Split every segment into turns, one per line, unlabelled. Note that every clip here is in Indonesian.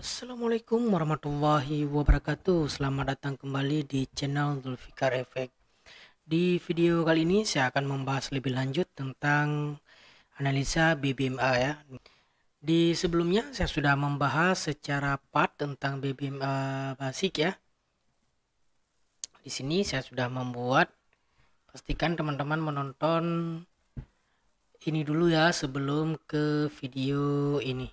Assalamualaikum warahmatullahi wabarakatuh. Selamat datang kembali di channel Zulfikar Effect. Di video kali ini saya akan membahas lebih lanjut tentang analisa BBMA ya. Di sebelumnya saya sudah membahas secara part tentang BBMA basic ya. Di sini saya sudah membuat, pastikan teman-teman menonton ini dulu ya sebelum ke video ini.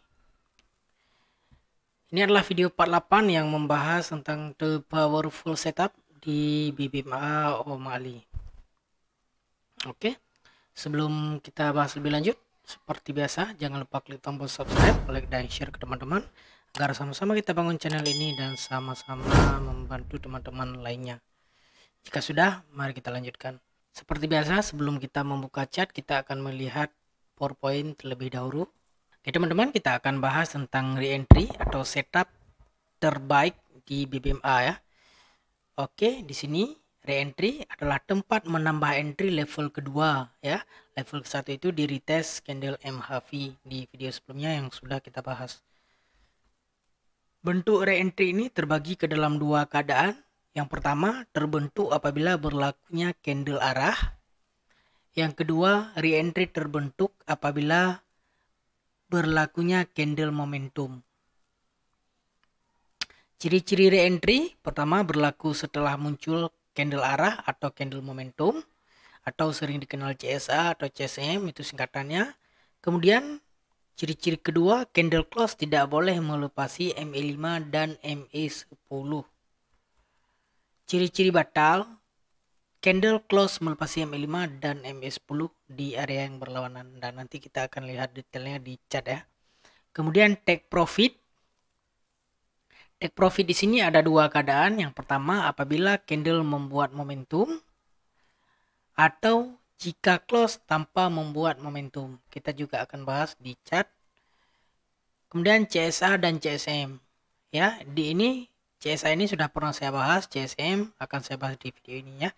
Ini adalah video part 8 yang membahas tentang the powerful setup di BBMA O'Malley. Oke, sebelum kita bahas lebih lanjut, seperti biasa jangan lupa klik tombol subscribe, like dan share ke teman-teman agar sama-sama kita bangun channel ini dan sama-sama membantu teman-teman lainnya. Jika sudah, mari kita lanjutkan. Seperti biasa, sebelum kita membuka chat, kita akan melihat PowerPoint terlebih dahulu. Oke teman-teman, kita akan bahas tentang re-entry atau setup terbaik di BBMA ya. Oke, di sini re-entry adalah tempat menambah entry level kedua ya. Level ke-1 itu di retest candle MHV di video sebelumnya yang sudah kita bahas. Bentuk re-entry ini terbagi ke dalam dua keadaan. Yang pertama, terbentuk apabila berlakunya candle arah. Yang kedua, re-entry terbentuk apabila berlakunya candle momentum. Ciri-ciri re-entry pertama berlaku setelah muncul candle arah atau candle momentum atau sering dikenal CSA atau CSM itu singkatannya. Kemudian ciri-ciri kedua, candle close tidak boleh melepasi MA5 dan MA10. Ciri-ciri batal, candle close melepasi MA5 dan MA10 di area yang berlawanan, dan nanti kita akan lihat detailnya di chart ya. Kemudian take profit. Take profit di sini ada dua keadaan. Yang pertama, apabila candle membuat momentum atau jika close tanpa membuat momentum. Kita juga akan bahas di chart. Kemudian CSA dan CSM. Ya, di ini CSA ini sudah pernah saya bahas, CSM akan saya bahas di video ini ya.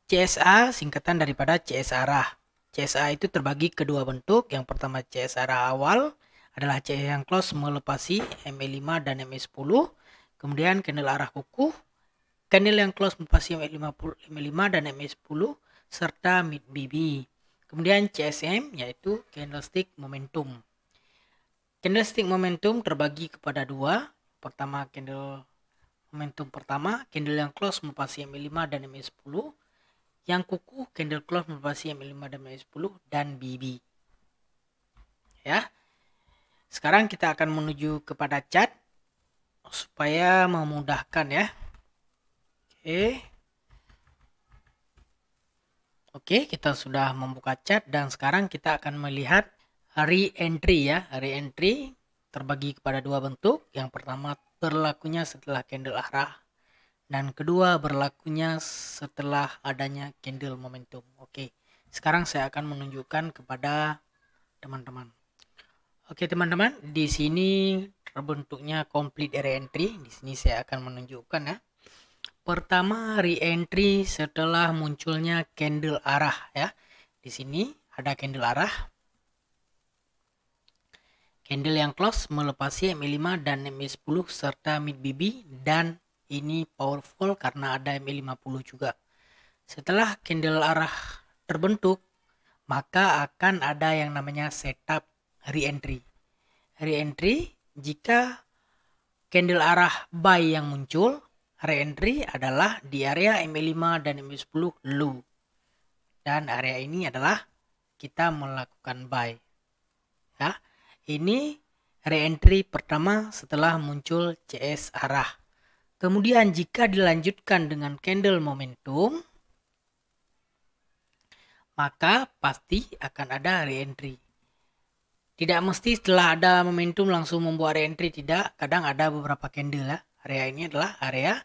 CSA singkatan daripada CS arah. CSA itu terbagi kedua bentuk. Yang pertama CS arah awal adalah CS yang close melepasi MA5 dan MA10. Kemudian candle arah kukuh, candle yang close melepasi MA5 dan MA10 serta mid BB. Kemudian CSM yaitu candlestick momentum. Candlestick momentum terbagi kepada dua. Pertama, candle momentum pertama, candle yang close melepasi MA5 dan MA10. Yang kukuh, candle close melepasi MA5 dan MA10 dan BB. Ya. Sekarang kita akan menuju kepada chart supaya memudahkan ya. Oke, kita sudah membuka chart dan sekarang kita akan melihat re-entry ya. Re-entry terbagi kepada dua bentuk. Yang pertama berlakunya setelah candle arah dan kedua berlakunya setelah adanya candle momentum. Oke, sekarang saya akan menunjukkan kepada teman-teman. Oke teman-teman, di sini terbentuknya complete re-entry. Di sini saya akan menunjukkan ya. Pertama, re-entry setelah munculnya candle arah ya. Di sini ada candle arah. Candle yang close melepasi MA5 dan MA10 serta mid BB, dan ini powerful karena ada MA50 juga. Setelah candle arah terbentuk, maka akan ada yang namanya setup re-entry. Re-entry jika candle arah buy yang muncul, re-entry adalah di area MA5 dan MA10 low. Dan area ini adalah kita melakukan buy. Ya, ini re-entry pertama setelah muncul CS arah. Kemudian jika dilanjutkan dengan candle momentum, maka pasti akan ada re-entry. Tidak mesti setelah ada momentum langsung membuat re-entry, tidak. Kadang ada beberapa candle ya. Area ini adalah area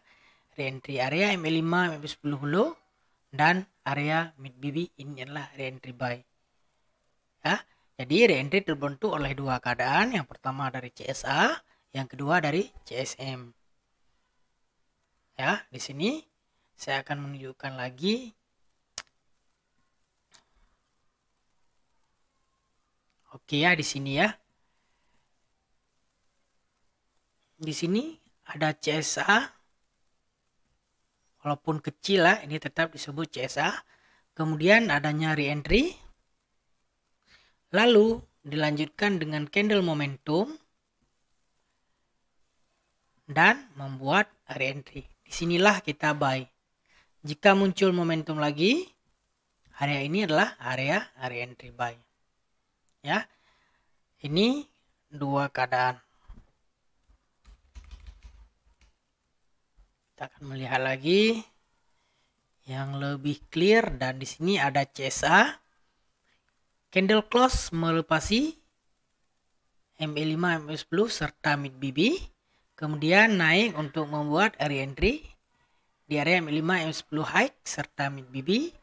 re-entry. Area MA5, MA10 low dan area mid BB ini adalah re-entry buy. Ya, jadi re-entry terbentuk oleh dua keadaan. Yang pertama dari CSA, yang kedua dari CSM. Ya, di sini saya akan menunjukkan lagi. Oke ya, di sini ya. Di sini ada CSA, walaupun kecil lah, ini tetap disebut CSA. Kemudian adanya re-entry, lalu dilanjutkan dengan candle momentum dan membuat re-entry. Disinilah kita buy. Jika muncul momentum lagi, area ini adalah area re-entry buy. Ya, ini dua keadaan. Kita akan melihat lagi yang lebih clear, dan di sini ada CSA. Candle close melepasi MA5, MA10 serta mid BB. Kemudian naik untuk membuat re-entry di area MA5, MA10 high serta mid BB.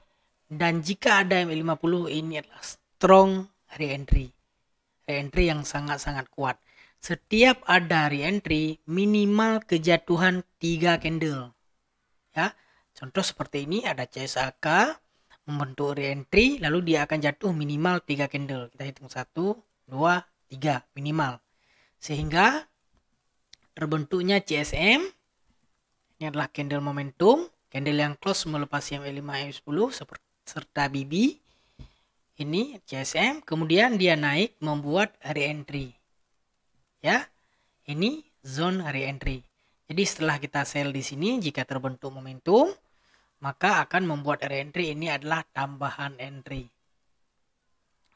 Dan jika ada MA50, ini adalah strong re-entry. Re-entry yang sangat-sangat kuat. Setiap ada re-entry minimal kejatuhan 3 candle. Ya, contoh seperti ini ada CSAK membentuk re-entry, lalu dia akan jatuh minimal 3 candle. Kita hitung 1, 2, 3 minimal. Sehingga terbentuknya CSM. Ini adalah candle momentum, candle yang close melepasi MA5, MA10 serta BB. Ini CSM, kemudian dia naik membuat re-entry. Ya, ini zone re-entry. Jadi setelah kita sell di sini, jika terbentuk momentum, maka akan membuat re-entry. Ini adalah tambahan entry.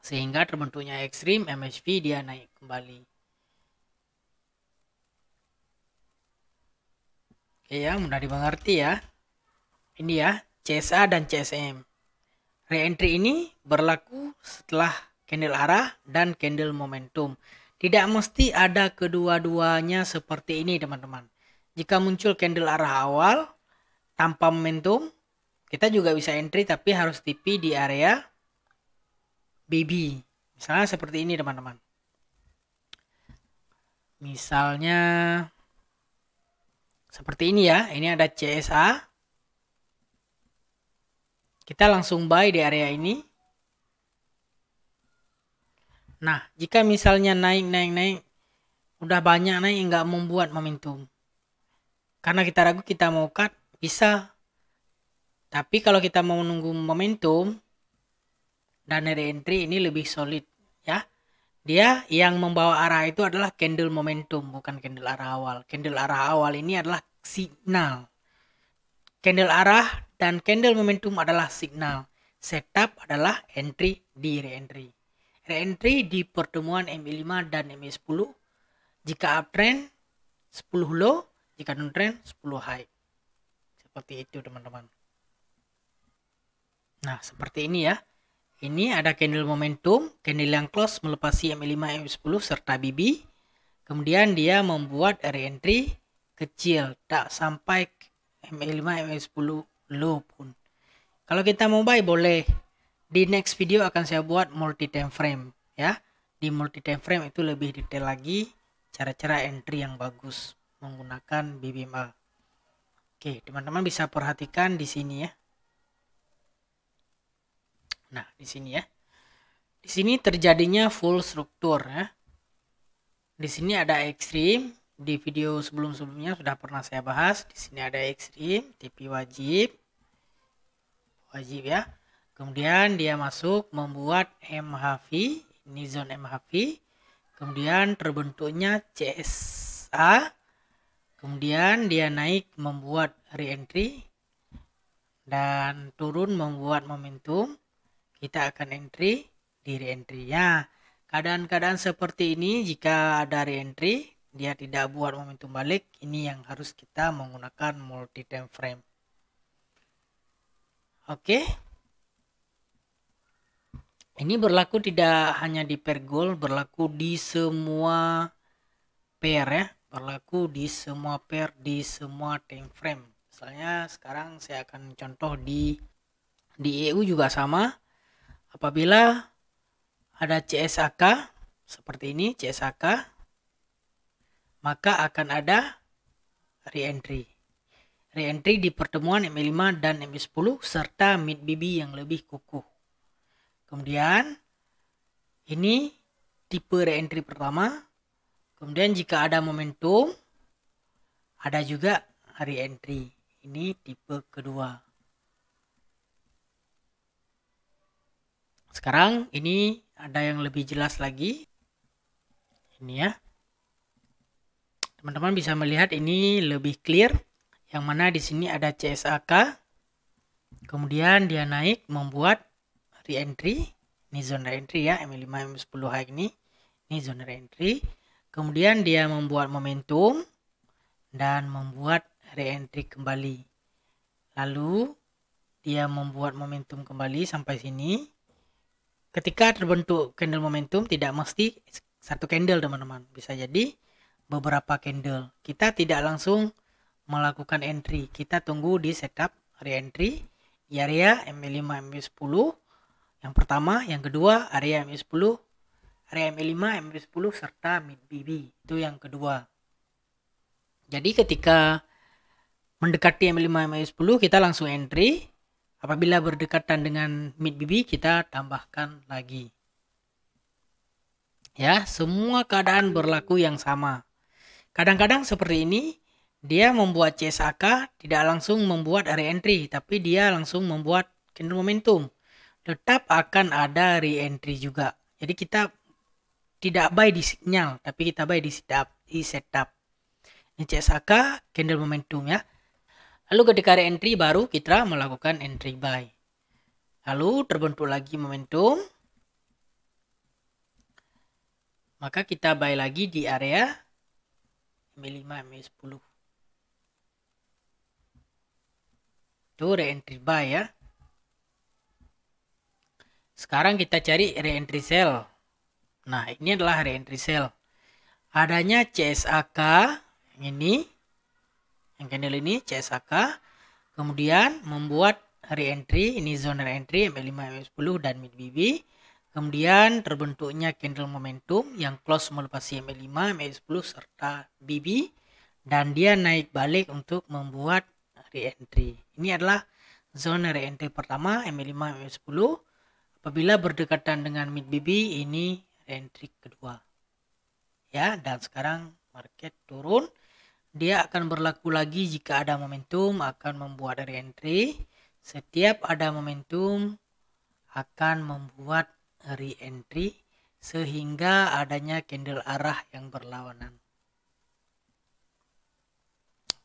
Sehingga terbentuknya ekstrim, MHV dia naik kembali. Oke ya, mudah dimengerti ya. Ini ya, CSA dan CSM. Re-entry ini berlaku setelah candle arah dan candle momentum. Tidak mesti ada kedua-duanya seperti ini, teman-teman. Jika muncul candle arah awal tanpa momentum, kita juga bisa entry, tapi harus TP di area BB. Misalnya seperti ini, teman-teman. Misalnya seperti ini ya, ini ada CSA. Kita langsung buy di area ini. Nah, jika misalnya naik, udah banyak naik, nggak membuat momentum. Karena kita ragu, kita mau cut, bisa. Tapi kalau kita mau menunggu momentum dan re-entry, ini lebih solid ya. Dia yang membawa arah itu adalah candle momentum, bukan candle arah awal. Candle arah awal ini adalah signal. Candle arah dan candle momentum adalah signal. Setup adalah entry di re-entry. Re-entry di pertemuan MA5 dan MA10. Jika uptrend 10 low, jika downtrend 10 high. Seperti itu, teman-teman. Nah, seperti ini ya. Ini ada candle momentum, candle yang close melepasi MA5, MA10 serta BB. Kemudian dia membuat re-entry kecil, tak sampai MA5, MA10 low pun. Kalau kita mau buy boleh. Di next video akan saya buat multi time frame ya. Di multi time frame itu lebih detail lagi cara-cara entry yang bagus menggunakan BBMA. Oke, teman-teman bisa perhatikan di sini ya. Nah, di sini ya. Di sini terjadinya full struktur ya. Di sini ada ekstrim. Di video sebelum-sebelumnya sudah pernah saya bahas. Di sini ada ekstrim, TP wajib. Wajib ya. Kemudian dia masuk membuat MHV. Ini zone MHV. Kemudian terbentuknya CSA. Kemudian dia naik membuat re-entry. Dan turun membuat momentum. Kita akan entry di re-entry ya. Keadaan-keadaan seperti ini jika ada re-entry, dia tidak buat momentum balik, ini yang harus kita menggunakan multi time frame. Oke. Ini berlaku tidak hanya di pair gold, berlaku di semua pair ya. Berlaku di semua pair, di semua time frame. Misalnya sekarang saya akan contoh di EU juga sama. Apabila ada CSAK seperti ini, CSAK, maka akan ada re-entry. Re-entry di pertemuan MA5 dan MA10 serta mid BB yang lebih kukuh. Kemudian ini tipe re-entry pertama. Kemudian jika ada momentum, Ada juga re-entry. Ini tipe kedua. Sekarang ini ada yang lebih jelas lagi. Ini ya. Teman-teman bisa melihat ini lebih clear. Yang mana di sini ada CSAK. Kemudian dia naik membuat re-entry. Ini zona re-entry ya, M5, M10 high ini. Ini zona re-entry. Kemudian dia membuat momentum dan membuat re-entry kembali. Lalu dia membuat momentum kembali sampai sini. Ketika terbentuk candle momentum tidak mesti satu candle teman-teman. Bisa jadi beberapa candle. Kita tidak langsung melakukan entry. Kita tunggu di setup re-entry di area M5, M10. Yang pertama, yang kedua area M10, area M5, M10 serta mid BB. Itu yang kedua. Jadi ketika mendekati M5, M10 kita langsung entry. Apabila berdekatan dengan mid BB kita tambahkan lagi. Ya, semua keadaan berlaku yang sama. Kadang-kadang seperti ini, dia membuat CSAK tidak langsung membuat re-entry, tapi dia langsung membuat candle momentum. Tetap akan ada re-entry juga. Jadi kita tidak buy di signal, tapi kita buy di setup. Ini CSAK candle momentum ya. Lalu ketika re-entry baru kita melakukan entry buy. Lalu terbentuk lagi momentum. Maka kita buy lagi di area M5, M10. Itu re-entry buy ya. Sekarang kita cari re-entry sell. Nah, ini adalah re-entry sell. Adanya CSAK yang ini, yang candle ini CSAK, kemudian membuat re-entry, ini zona re-entry M5, M10 dan mid BB. Kemudian terbentuknya candle momentum yang close melepasi M5, M10 serta BB. Dan dia naik balik untuk membuat re-entry. Ini adalah zona re-entry pertama M5, M10. Apabila berdekatan dengan mid BB, ini re-entry kedua. Ya, dan sekarang market turun. Dia akan berlaku lagi jika ada momentum akan membuat re-entry. Setiap ada momentum akan membuat re-entry sehingga adanya candle arah yang berlawanan.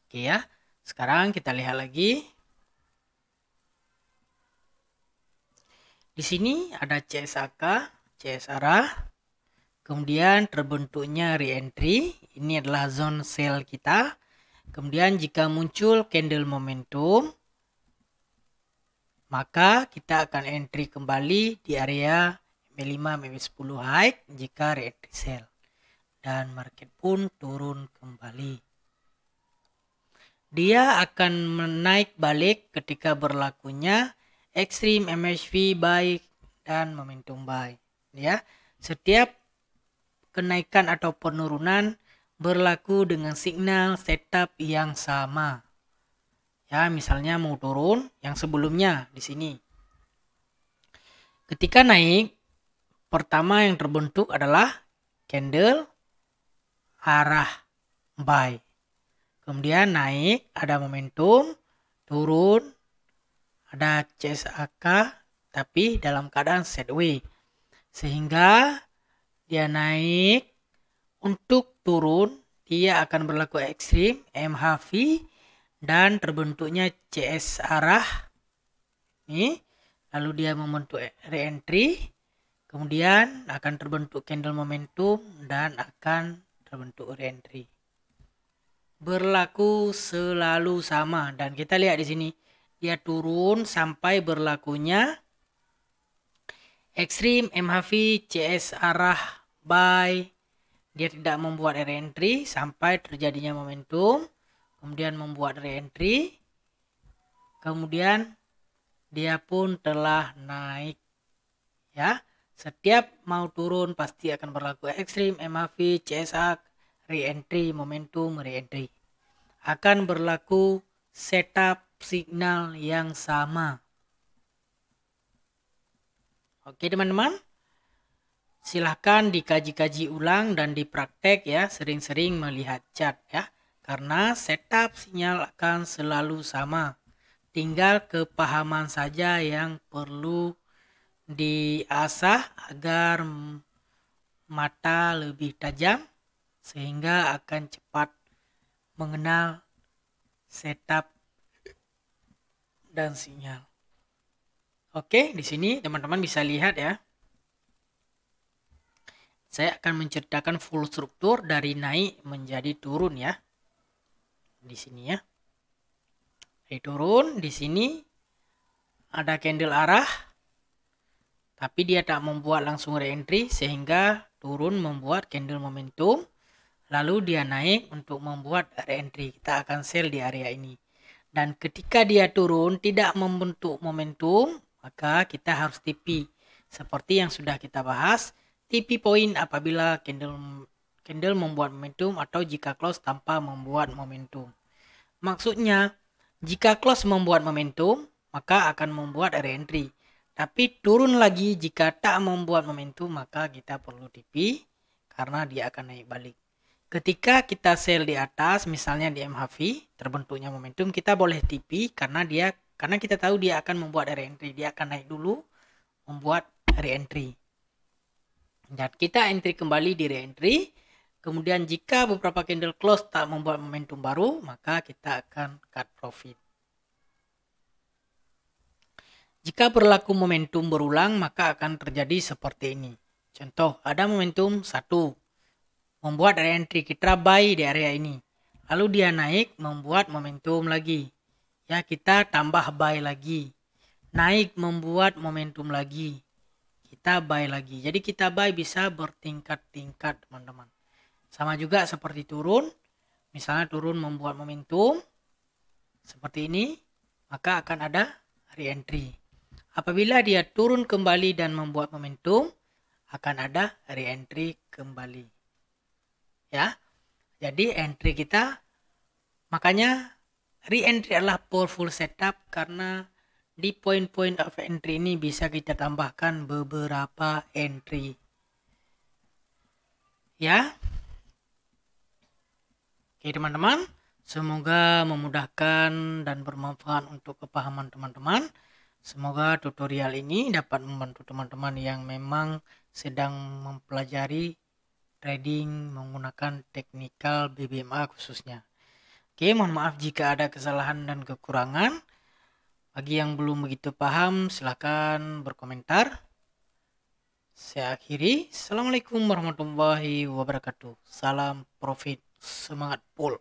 Oke ya. Sekarang kita lihat lagi. Di sini ada CSAK, CS arah. Kemudian terbentuknya re-entry. Ini adalah zone sell kita. Kemudian jika muncul candle momentum, maka kita akan entry kembali di area M5, M10 high jika re-entry sell. Dan market pun turun kembali. Dia akan menaik balik ketika berlakunya extreme MHV buy dan momentum buy. Ya, setiap kenaikan atau penurunan berlaku dengan signal setup yang sama. Ya, misalnya mau turun yang sebelumnya di sini. Ketika naik, pertama yang terbentuk adalah candle arah buy. Kemudian naik, ada momentum, turun, ada CSAK, tapi dalam keadaan sideways. Sehingga dia naik, untuk turun dia akan berlaku ekstrim MHV dan terbentuknya CS arah ini, lalu dia membentuk re-entry, kemudian akan terbentuk candle momentum dan akan terbentuk re-entry. Berlaku selalu sama dan kita lihat di sini dia turun sampai berlakunya ekstrim MHV CS arah buy. Dia tidak membuat re-entry sampai terjadinya momentum, kemudian membuat re-entry, kemudian dia pun telah naik. Ya, setiap mau turun pasti akan berlaku ekstrim MHV, CSA, re-entry, momentum, re-entry. Akan berlaku setup signal yang sama. Oke teman-teman. Silahkan dikaji-kaji ulang dan dipraktek ya, sering-sering melihat chart ya. karena setup sinyal akan selalu sama. Tinggal kepahaman saja yang perlu diasah agar mata lebih tajam sehingga akan cepat mengenal setup dan sinyal. Oke, di sini teman-teman bisa lihat ya. Saya akan menceritakan full struktur dari naik menjadi turun ya. Di sini ya. Dari turun, di sini ada candle arah, tapi dia tak membuat langsung re-entry sehingga turun membuat candle momentum. Lalu dia naik untuk membuat re-entry. Kita akan sell di area ini. Dan ketika dia turun tidak membentuk momentum, maka kita harus TP. Seperti yang sudah kita bahas, TP point apabila candle membuat momentum atau jika close tanpa membuat momentum. Maksudnya, jika close membuat momentum, maka akan membuat re-entry. Tapi turun lagi jika tak membuat momentum, maka kita perlu TP karena dia akan naik balik. Ketika kita sell di atas, misalnya di MHV, terbentuknya momentum, kita boleh TP karena kita tahu dia akan membuat re-entry. Dia akan naik dulu, membuat re-entry. Dan kita entry kembali di re-entry. Kemudian jika beberapa candle close tak membuat momentum baru, maka kita akan cut profit. Jika berlaku momentum berulang, maka akan terjadi seperti ini. Contoh, ada momentum 1. Membuat re-entry, kita buy di area ini. Lalu dia naik, membuat momentum lagi. Ya, kita tambah buy lagi. Naik, membuat momentum lagi. Kita buy lagi. Jadi kita buy bisa bertingkat-tingkat, teman-teman. Sama juga seperti turun. Misalnya turun membuat momentum. Seperti ini. Maka akan ada re-entry. Apabila dia turun kembali dan membuat momentum, akan ada re-entry kembali. Ya. Jadi entry kita, makanya re-entry adalah powerful setup karena di point-point of entry ini bisa kita tambahkan beberapa entry. Ya. Oke teman-teman, semoga memudahkan dan bermanfaat untuk kepahaman teman-teman. Semoga tutorial ini dapat membantu teman-teman yang memang sedang mempelajari trading menggunakan teknikal BBMA khususnya. Oke, mohon maaf jika ada kesalahan dan kekurangan. Bagi yang belum begitu paham, silakan berkomentar. Saya akhiri. Assalamualaikum warahmatullahi wabarakatuh. Salam profit, semangat full.